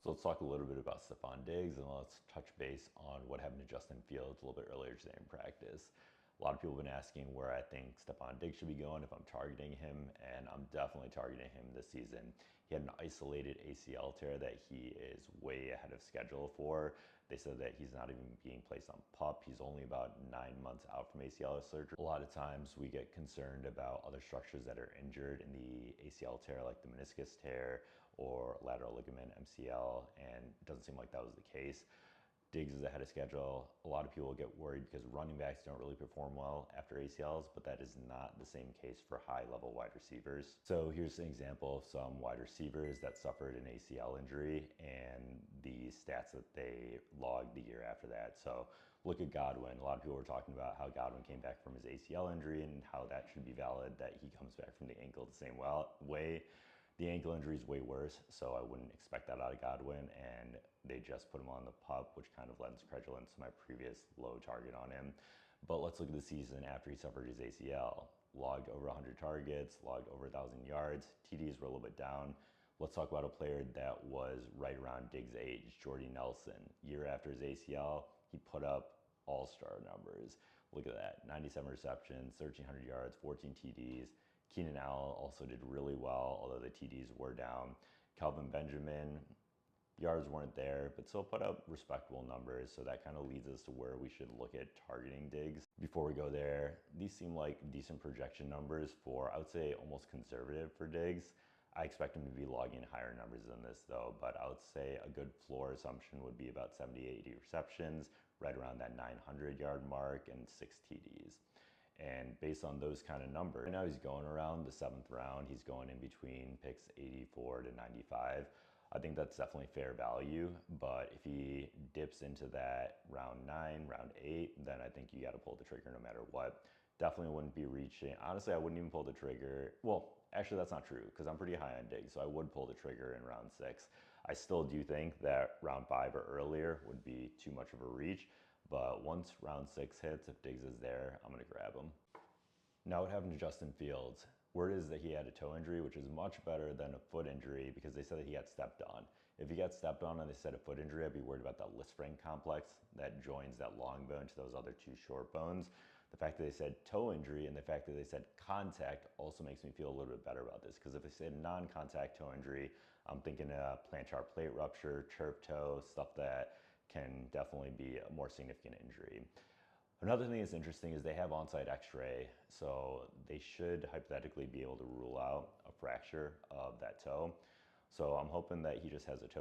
So let's talk a little bit about Stefon Diggs, and let's touch base on what happened to Justin Fields a little bit earlier today in practice. A lot of people have been asking where I think Stefon Diggs should be going, if I'm targeting him, and I'm definitely targeting him this season. He had an isolated ACL tear that he is way ahead of schedule for. They said that he's not even being placed on PUP. He's only about 9 months out from ACL surgery. A lot of times we get concerned about other structures that are injured in the ACL tear, like the meniscus tear or lateral ligament MCL, and it doesn't seem like that was the case. Diggs is ahead of schedule. A lot of people get worried because running backs don't really perform well after ACLs, but that is not the same case for high-level wide receivers. So here's an example of some wide receivers that suffered an ACL injury and the stats that they logged the year after that. So look at Godwin. A lot of people were talking about how Godwin came back from his ACL injury and how that should be valid, that he comes back from the ankle the same way. The ankle injury is way worse, so I wouldn't expect that out of Godwin, and they just put him on the PUP, which kind of lends credence to my previous low target on him. But let's look at the season after he suffered his ACL. Logged over 100 targets, logged over 1,000 yards, TDs were a little bit down. Let's talk about a player that was right around Diggs' age, Jordy Nelson. Year after his ACL, he put up all-star numbers. Look at that, 97 receptions, 1,300 yards, 14 TDs. Keenan Allen also did really well, although the TDs were down. Kelvin Benjamin, yards weren't there, but still put up respectable numbers. So that kind of leads us to where we should look at targeting Diggs. Before we go there, these seem like decent projection numbers for, I would say, almost conservative for Diggs. I expect him to be logging higher numbers than this though, but I would say a good floor assumption would be about 70, 80 receptions, right around that 900-yard mark, and 6 TDs. And based on those kind of numbers, right now he's going around the 7th round. He's going in between picks 84 to 95. I think that's definitely fair value, but if he dips into that round 9, round 8, then I think you got to pull the trigger no matter what. Definitely wouldn't be reaching. Honestly, I wouldn't even pull the trigger. Well, actually that's not true because I'm pretty high on Diggs, so I would pull the trigger in round 6. I still do think that round 5 or earlier would be too much of a reach. But once round 6 hits, if Diggs is there, I'm going to grab him. Now what happened to Justin Fields? Word is that he had a toe injury, which is much better than a foot injury because they said that he got stepped on. If he got stepped on and they said a foot injury, I'd be worried about that Lisfranc complex that joins that long bone to those other 2 short bones. The fact that they said toe injury and the fact that they said contact also makes me feel a little bit better about this, because if they said non-contact toe injury, I'm thinking plantar plate rupture, turf toe, stuff that can definitely be a more significant injury. Another thing that's interesting is they have on-site x-ray, so they should hypothetically be able to rule out a fracture of that toe. So I'm hoping that he just has a toe